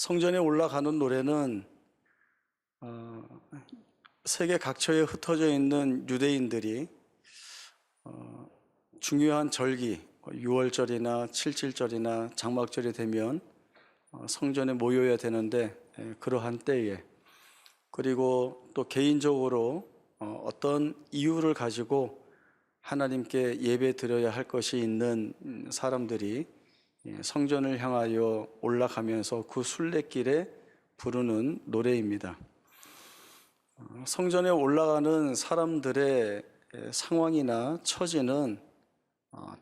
성전에 올라가는 노래는 세계 각처에 흩어져 있는 유대인들이 중요한 절기, 6월절이나 7.7절이나 장막절이 되면 성전에 모여야 되는데, 그러한 때에, 그리고 또 개인적으로 어떤 이유를 가지고 하나님께 예배 드려야 할 것이 있는 사람들이 성전을 향하여 올라가면서 그 순례길에 부르는 노래입니다. 성전에 올라가는 사람들의 상황이나 처지는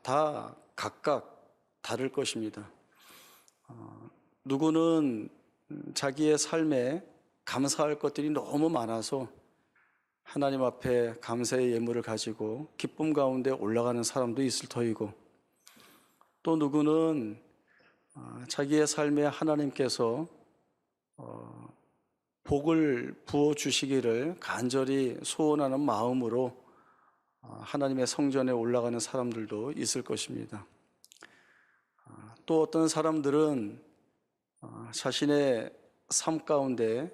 다 각각 다를 것입니다. 누구는 자기의 삶에 감사할 것들이 너무 많아서 하나님 앞에 감사의 예물을 가지고 기쁨 가운데 올라가는 사람도 있을 터이고, 또 누구는 자기의 삶에 하나님께서 복을 부어 주시기를 간절히 소원하는 마음으로 하나님의 성전에 올라가는 사람들도 있을 것입니다. 또 어떤 사람들은 자신의 삶 가운데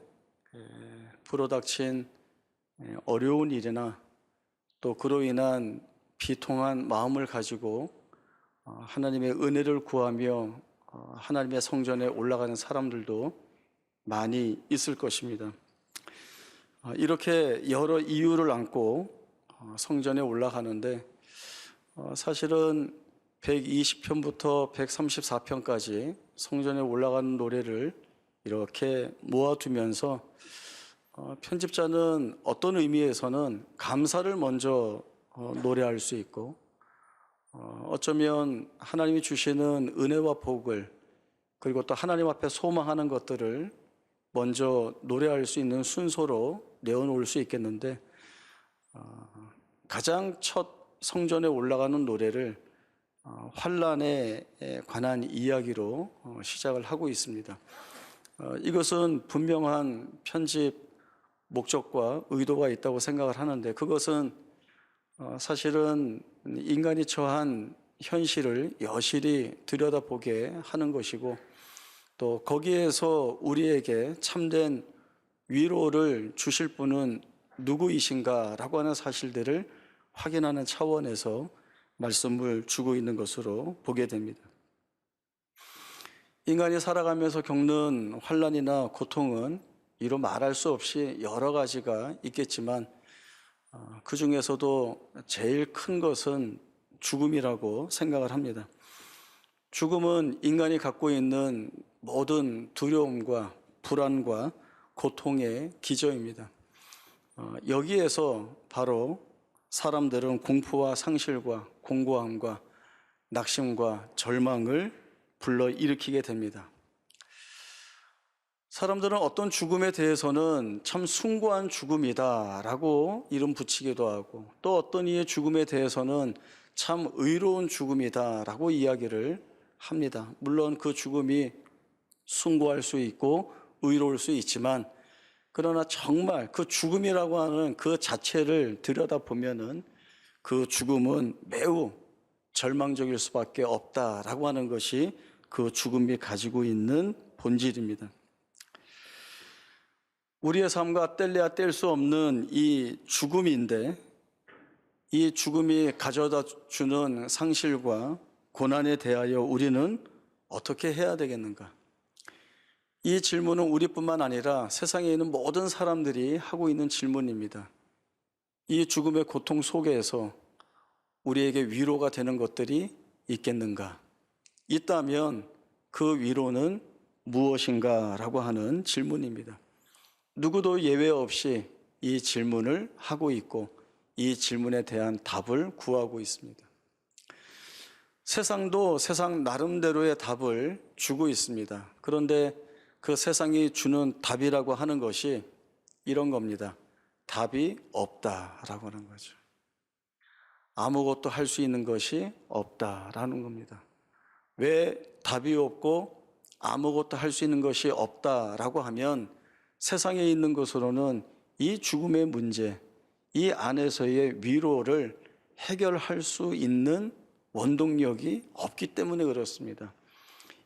불어닥친 어려운 일이나 또 그로 인한 비통한 마음을 가지고 하나님의 은혜를 구하며 하나님의 성전에 올라가는 사람들도 많이 있을 것입니다. 이렇게 여러 이유를 안고 성전에 올라가는데, 사실은 120편부터 134편까지 성전에 올라가는 노래를 이렇게 모아두면서 편집자는 어떤 의미에서는 감사를 먼저 노래할 수 있고, 어쩌면 하나님이 주시는 은혜와 복을, 그리고 또 하나님 앞에 소망하는 것들을 먼저 노래할 수 있는 순서로 내어놓을 수 있겠는데, 가장 첫 성전에 올라가는 노래를 환난에 관한 이야기로 시작을 하고 있습니다. 이것은 분명한 편집 목적과 의도가 있다고 생각을 하는데, 그것은 사실은 인간이 처한 현실을 여실히 들여다보게 하는 것이고, 또 거기에서 우리에게 참된 위로를 주실 분은 누구이신가라고 하는 사실들을 확인하는 차원에서 말씀을 주고 있는 것으로 보게 됩니다. 인간이 살아가면서 겪는 환난이나 고통은 이루 말할 수 없이 여러 가지가 있겠지만, 그 중에서도 제일 큰 것은 죽음이라고 생각을 합니다. 죽음은 인간이 갖고 있는 모든 두려움과 불안과 고통의 기저입니다. 여기에서 바로 사람들은 공포와 상실과 공고함과 낙심과 절망을 불러일으키게 됩니다. 사람들은 어떤 죽음에 대해서는 참 숭고한 죽음이다 라고 이름 붙이기도 하고, 또 어떤 이의 죽음에 대해서는 참 의로운 죽음이다 라고 이야기를 합니다. 물론 그 죽음이 숭고할 수 있고 의로울 수 있지만, 그러나 정말 그 죽음이라고 하는 그 자체를 들여다보면은 그 죽음은 매우 절망적일 수밖에 없다라고 하는 것이 그 죽음이 가지고 있는 본질입니다. 우리의 삶과 뗄래야 뗄 수 없는 이 죽음인데, 이 죽음이 가져다 주는 상실과 고난에 대하여 우리는 어떻게 해야 되겠는가? 이 질문은 우리뿐만 아니라 세상에 있는 모든 사람들이 하고 있는 질문입니다. 이 죽음의 고통 속에서 우리에게 위로가 되는 것들이 있겠는가? 있다면 그 위로는 무엇인가? 라고 하는 질문입니다. 누구도 예외 없이 이 질문을 하고 있고, 이 질문에 대한 답을 구하고 있습니다. 세상도 세상 나름대로의 답을 주고 있습니다. 그런데 그 세상이 주는 답이라고 하는 것이 이런 겁니다. 답이 없다라고 하는 거죠. 아무것도 할 수 있는 것이 없다라는 겁니다. 왜 답이 없고 아무것도 할 수 있는 것이 없다라고 하면, 세상에 있는 것으로는 이 죽음의 문제, 이 안에서의 위로를 해결할 수 있는 원동력이 없기 때문에 그렇습니다.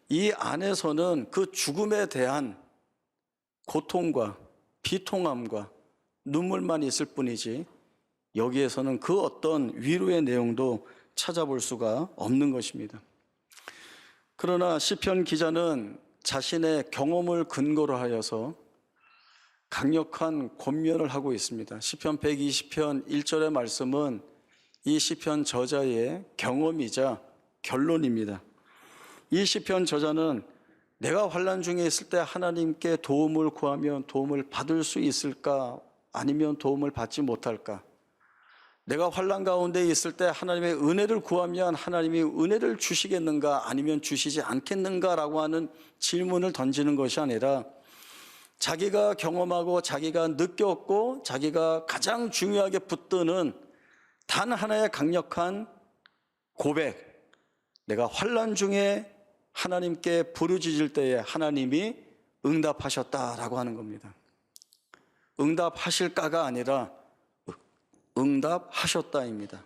이 안에서는 그 죽음에 대한 고통과 비통함과 눈물만 있을 뿐이지 여기에서는 그 어떤 위로의 내용도 찾아볼 수가 없는 것입니다. 그러나 시편 기자는 자신의 경험을 근거로 하여서 강력한 권면을 하고 있습니다. 시편 120편 1절의 말씀은 이 시편 저자의 경험이자 결론입니다. 이 시편 저자는 내가 환난 중에 있을 때 하나님께 도움을 구하면 도움을 받을 수 있을까? 아니면 도움을 받지 못할까? 내가 환난 가운데 있을 때 하나님의 은혜를 구하면 하나님이 은혜를 주시겠는가? 아니면 주시지 않겠는가? 라고 하는 질문을 던지는 것이 아니라 자기가 경험하고 자기가 느꼈고 자기가 가장 중요하게 붙드는 단 하나의 강력한 고백, 내가 환난 중에 하나님께 부르짖을 때에 하나님이 응답하셨다라고 하는 겁니다. 응답하실까가 아니라 응답하셨다입니다.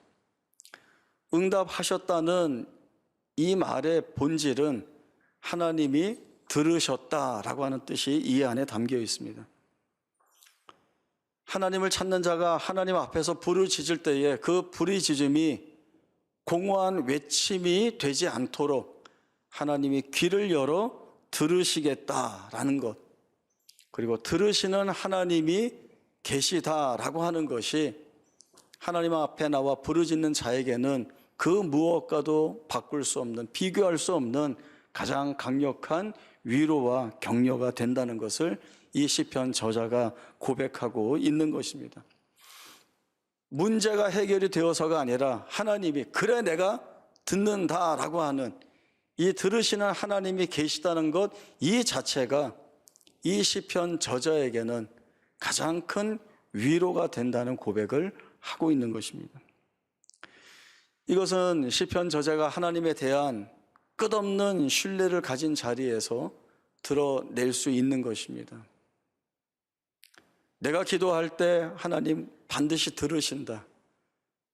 응답하셨다는 이 말의 본질은 하나님이 들으셨다라고 하는 뜻이 이 안에 담겨 있습니다. 하나님을 찾는 자가 하나님 앞에서 부르짖을 때에 그 부르짖음이 공허한 외침이 되지 않도록 하나님이 귀를 열어 들으시겠다라는 것, 그리고 들으시는 하나님이 계시다라고 하는 것이 하나님 앞에 나와 부르짖는 자에게는 그 무엇과도 바꿀 수 없는, 비교할 수 없는 가장 강력한 위로와 격려가 된다는 것을 이 시편 저자가 고백하고 있는 것입니다. 문제가 해결이 되어서가 아니라 하나님이 그래 내가 듣는다라고 하는 이 들으시는 하나님이 계시다는 것, 이 자체가 이 시편 저자에게는 가장 큰 위로가 된다는 고백을 하고 있는 것입니다. 이것은 시편 저자가 하나님에 대한 끝없는 신뢰를 가진 자리에서 드러낼 수 있는 것입니다. 내가 기도할 때 하나님 반드시 들으신다.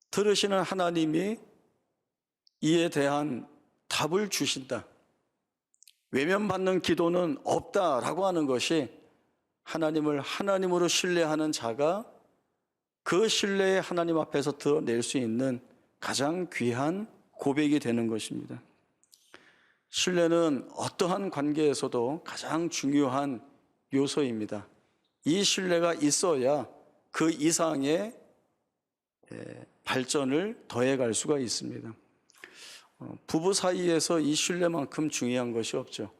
들으시는 하나님이 이에 대한 답을 주신다. 외면받는 기도는 없다라고 하는 것이 하나님을 하나님으로 신뢰하는 자가 그 신뢰의 하나님 앞에서 드러낼 수 있는 가장 귀한 고백이 되는 것입니다. 신뢰는 어떠한 관계에서도 가장 중요한 요소입니다. 이 신뢰가 있어야 그 이상의 발전을 더해갈 수가 있습니다. 부부 사이에서 이 신뢰만큼 중요한 것이 없죠.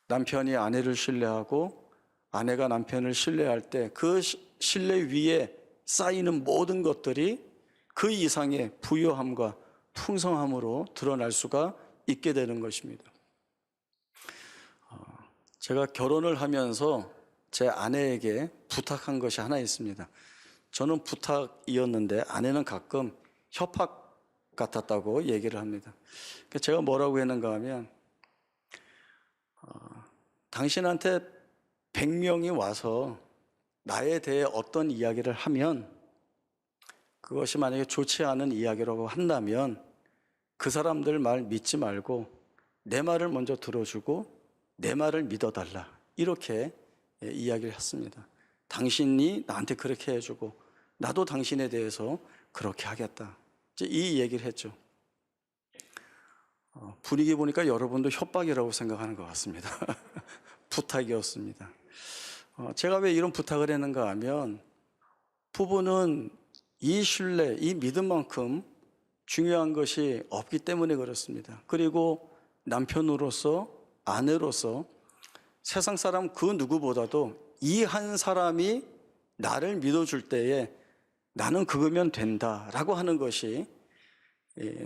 남편이 아내를 신뢰하고 아내가 남편을 신뢰할 때 그 신뢰 위에 쌓이는 모든 것들이 그 이상의 부유함과 풍성함으로 드러날 수가 있게 되는 것입니다. 제가 결혼을 하면서 제 아내에게 부탁한 것이 하나 있습니다. 저는 부탁이었는데 아내는 가끔 협박 같았다고 얘기를 합니다. 제가 뭐라고 했는가 하면 당신한테 100명이 와서 나에 대해 어떤 이야기를 하면 그것이 만약에 좋지 않은 이야기라고 한다면 그 사람들 말 믿지 말고 내 말을 먼저 들어주고 내 말을 믿어달라, 이렇게 이야기를 했습니다. 당신이 나한테 그렇게 해주고 나도 당신에 대해서 그렇게 하겠다, 이 얘기를 했죠. 분위기 보니까 여러분도 협박이라고 생각하는 것 같습니다. 부탁이었습니다. 제가 왜 이런 부탁을 했는가 하면 부부는 이 신뢰, 이 믿음만큼 중요한 것이 없기 때문에 그렇습니다. 그리고 남편으로서, 아내로서 세상 사람 그 누구보다도 이 한 사람이 나를 믿어줄 때에 나는 그거면 된다라고 하는 것이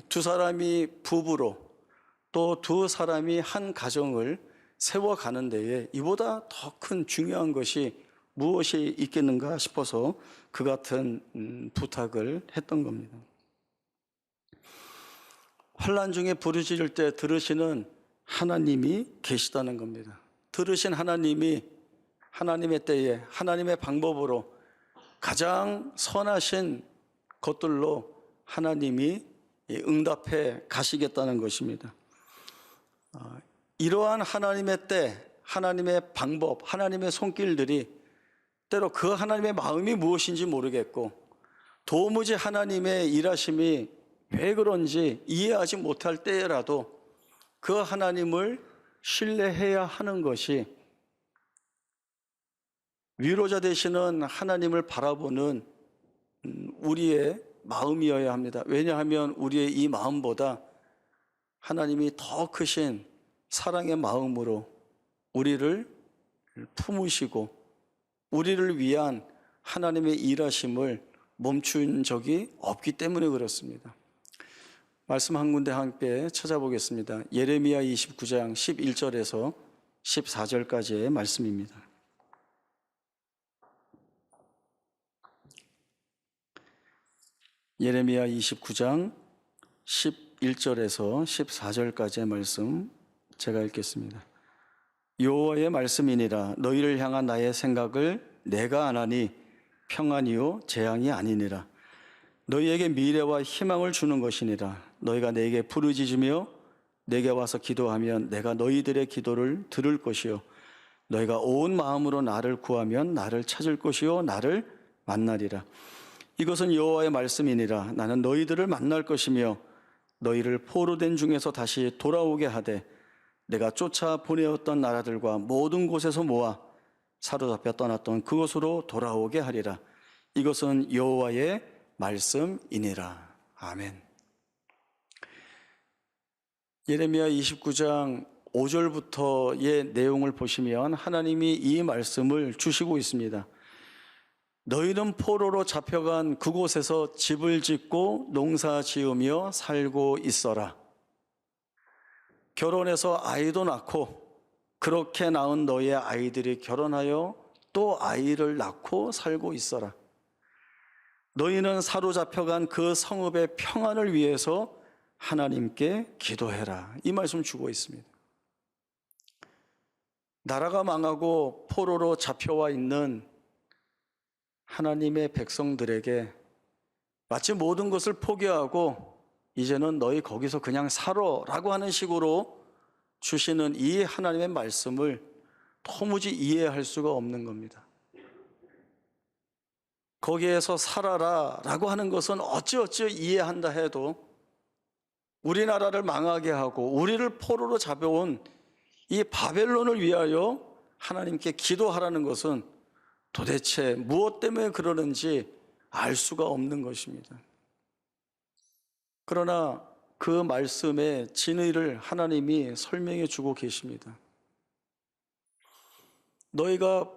두 사람이 부부로 또 두 사람이 한 가정을 세워가는 데에 이보다 더 큰 중요한 것이 무엇이 있겠는가 싶어서 그 같은 부탁을 했던 겁니다. 환난 중에 부르짖을 때 들으시는 하나님이 계시다는 겁니다. 들으신 하나님이 하나님의 때에 하나님의 방법으로 가장 선하신 것들로 하나님이 응답해 가시겠다는 것입니다. 이러한 하나님의 때, 하나님의 방법, 하나님의 손길들이 때로 그 하나님의 마음이 무엇인지 모르겠고 도무지 하나님의 일하심이 왜 그런지 이해하지 못할 때라도 그 하나님을 신뢰해야 하는 것이 위로자 되시는 하나님을 바라보는 우리의 마음이어야 합니다. 왜냐하면 우리의 이 마음보다 하나님이 더 크신 사랑의 마음으로 우리를 품으시고 우리를 위한 하나님의 일하심을 멈춘 적이 없기 때문에 그렇습니다. 말씀 한 군데 함께 찾아보겠습니다. 예레미야 29장 11절에서 14절까지의 말씀입니다. 예레미야 29장 11절에서 14절까지의 말씀 제가 읽겠습니다. 여호와의 말씀이니라. 너희를 향한 나의 생각을 내가 아나니 평안이요 재앙이 아니니라. 너희에게 미래와 희망을 주는 것이니라. 너희가 내게 부르짖으며 내게 와서 기도하면 내가 너희들의 기도를 들을 것이요 너희가 온 마음으로 나를 구하면 나를 찾을 것이요 나를 만나리라. 이것은 여호와의 말씀이니라. 나는 너희들을 만날 것이며 너희를 포로된 중에서 다시 돌아오게 하되 내가 쫓아 보내었던 나라들과 모든 곳에서 모아 사로잡혀 떠났던 그곳으로 돌아오게 하리라. 이것은 여호와의 말씀이니라. 아멘. 예레미야 29장 5절부터의 내용을 보시면 하나님이 이 말씀을 주시고 있습니다. 너희는 포로로 잡혀간 그곳에서 집을 짓고 농사 지으며 살고 있어라. 결혼해서 아이도 낳고 그렇게 낳은 너희의 아이들이 결혼하여 또 아이를 낳고 살고 있어라. 너희는 사로잡혀간 그 성읍의 평안을 위해서 하나님께 기도해라. 이 말씀 주고 있습니다. 나라가 망하고 포로로 잡혀와 있는 하나님의 백성들에게 마치 모든 것을 포기하고 이제는 너희 거기서 그냥 살아라고 하는 식으로 주시는 이 하나님의 말씀을 도무지 이해할 수가 없는 겁니다. 거기에서 살아라 라고 하는 것은 어찌어찌 이해한다 해도 우리나라를 망하게 하고 우리를 포로로 잡아온 이 바벨론을 위하여 하나님께 기도하라는 것은 도대체 무엇 때문에 그러는지 알 수가 없는 것입니다. 그러나 그 말씀의 진의를 하나님이 설명해 주고 계십니다. 너희가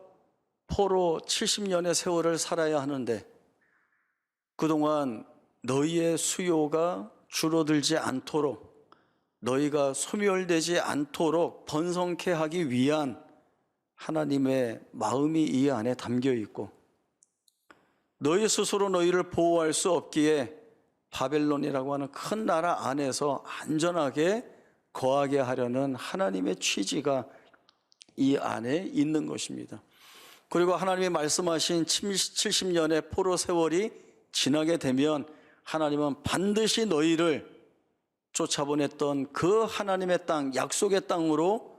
포로 70년의 세월을 살아야 하는데 그동안 너희의 수요가 줄어들지 않도록 너희가 소멸되지 않도록 번성케 하기 위한 하나님의 마음이 이 안에 담겨 있고 너희 스스로 너희를 보호할 수 없기에 바벨론이라고 하는 큰 나라 안에서 안전하게 거하게 하려는 하나님의 취지가 이 안에 있는 것입니다. 그리고 하나님이 말씀하신 70년의 포로 세월이 지나게 되면 하나님은 반드시 너희를 쫓아보냈던 그 하나님의 땅, 약속의 땅으로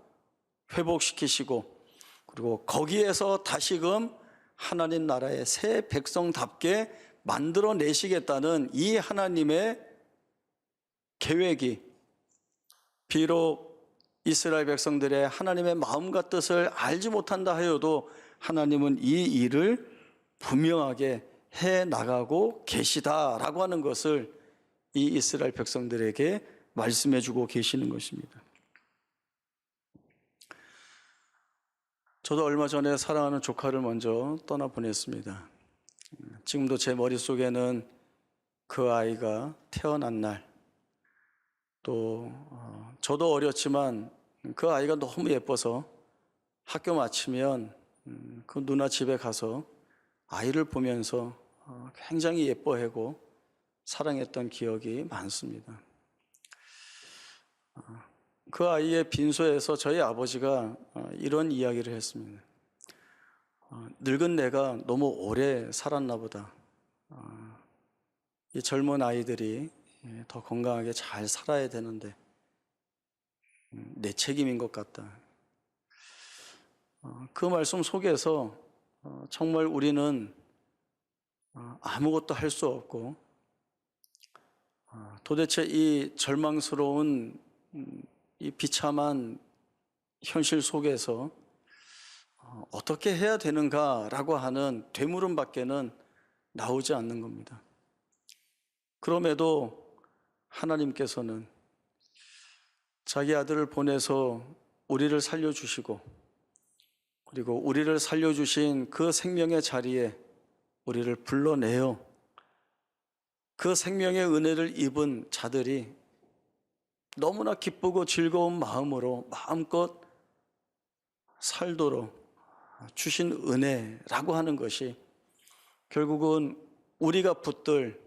회복시키시고 그리고 거기에서 다시금 하나님 나라의 새 백성답게 만들어내시겠다는 이 하나님의 계획이 비록 이스라엘 백성들의 하나님의 마음과 뜻을 알지 못한다 하여도 하나님은 이 일을 분명하게 해나가고 계시다라고 하는 것을 이 이스라엘 백성들에게 말씀해 주고 계시는 것입니다. 저도 얼마 전에 사랑하는 조카를 먼저 떠나보냈습니다. 지금도 제 머릿속에는 그 아이가 태어난 날, 또 저도 어렸지만 그 아이가 너무 예뻐서 학교 마치면 그 누나 집에 가서 아이를 보면서 굉장히 예뻐하고 사랑했던 기억이 많습니다. 그 아이의 빈소에서 저희 아버지가 이런 이야기를 했습니다. 늙은 내가 너무 오래 살았나 보다. 이 젊은 아이들이 더 건강하게 잘 살아야 되는데 내 책임인 것 같다. 그 말씀 속에서 정말 우리는 아무것도 할 수 없고 도대체 이 절망스러운 이 비참한 현실 속에서 어떻게 해야 되는가라고 하는 되물음밖에는 나오지 않는 겁니다. 그럼에도 하나님께서는 자기 아들을 보내서 우리를 살려주시고 그리고 우리를 살려주신 그 생명의 자리에 우리를 불러내어 그 생명의 은혜를 입은 자들이 너무나 기쁘고 즐거운 마음으로 마음껏 살도록 주신 은혜라고 하는 것이 결국은 우리가 붙들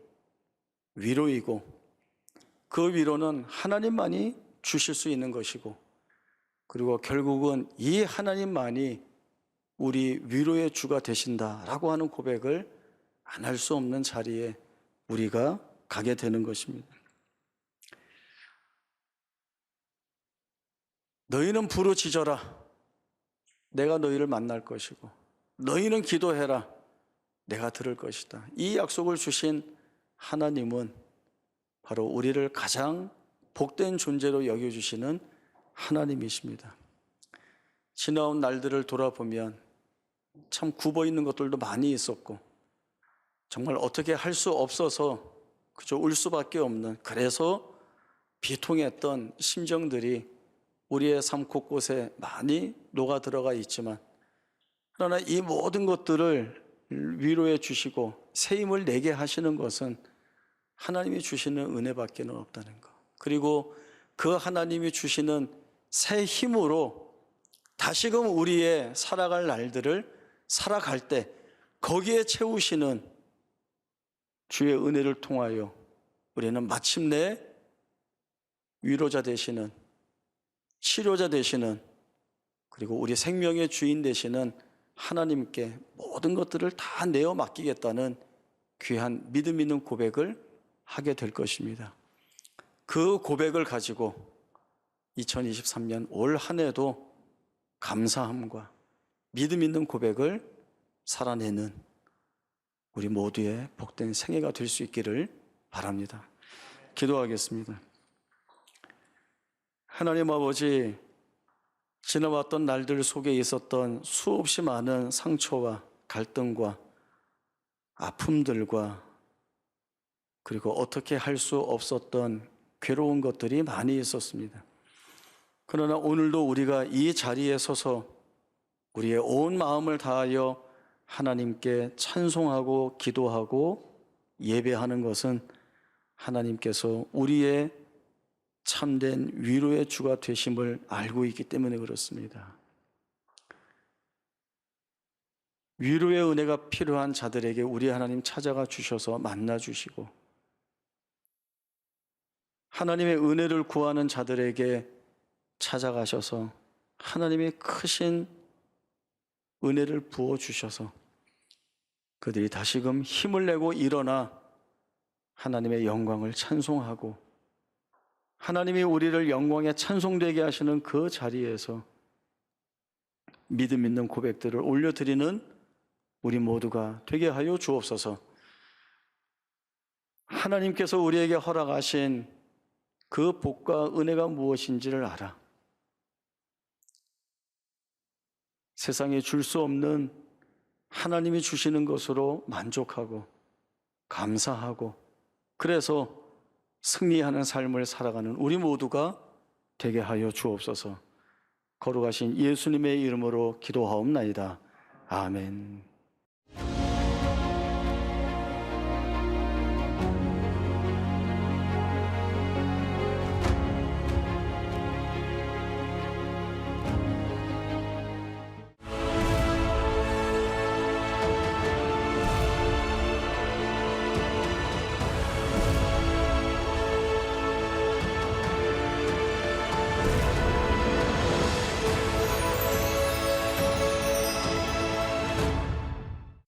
위로이고 그 위로는 하나님만이 주실 수 있는 것이고 그리고 결국은 이 하나님만이 우리 위로의 주가 되신다라고 하는 고백을 안 할 수 없는 자리에 우리가 가게 되는 것입니다. 너희는 부르짖어라. 내가 너희를 만날 것이고 너희는 기도해라. 내가 들을 것이다. 이 약속을 주신 하나님은 바로 우리를 가장 복된 존재로 여겨주시는 하나님이십니다. 지나온 날들을 돌아보면 참 굽어 있는 것들도 많이 있었고 정말 어떻게 할 수 없어서 그저 울 수밖에 없는 그래서 비통했던 심정들이 우리의 삶 곳곳에 많이 녹아 들어가 있지만 그러나 이 모든 것들을 위로해 주시고 새 힘을 내게 하시는 것은 하나님이 주시는 은혜밖에는 없다는 것. 그리고 그 하나님이 주시는 새 힘으로 다시금 우리의 살아갈 날들을 살아갈 때 거기에 채우시는 주의 은혜를 통하여 우리는 마침내 위로자 되시는 치료자 되시는 그리고 우리 생명의 주인 되시는 하나님께 모든 것들을 다 내어 맡기겠다는 귀한 믿음 있는 고백을 하게 될 것입니다. 그 고백을 가지고 2023년 올 한 해도 감사함과 믿음 있는 고백을 살아내는 우리 모두의 복된 생애가 될 수 있기를 바랍니다. 기도하겠습니다. 하나님 아버지, 지나왔던 날들 속에 있었던 수없이 많은 상처와 갈등과 아픔들과 그리고 어떻게 할 수 없었던 괴로운 것들이 많이 있었습니다. 그러나 오늘도 우리가 이 자리에 서서 우리의 온 마음을 다하여 하나님께 찬송하고 기도하고 예배하는 것은 하나님께서 우리의 참된 위로의 주가 되심을 알고 있기 때문에 그렇습니다. 위로의 은혜가 필요한 자들에게 우리 하나님 찾아가 주셔서 만나 주시고 하나님의 은혜를 구하는 자들에게 찾아가셔서 하나님의 크신 은혜를 부어 주셔서 그들이 다시금 힘을 내고 일어나 하나님의 영광을 찬송하고 하나님이 우리를 영광에 찬송되게 하시는 그 자리에서 믿음 있는 고백들을 올려드리는 우리 모두가 되게 하여 주옵소서. 하나님께서 우리에게 허락하신 그 복과 은혜가 무엇인지를 알아 세상에 줄 수 없는 하나님이 주시는 것으로 만족하고 감사하고 그래서 승리하는 삶을 살아가는 우리 모두가 되게 하여 주옵소서. 거룩하신 예수님의 이름으로 기도하옵나이다. 아멘.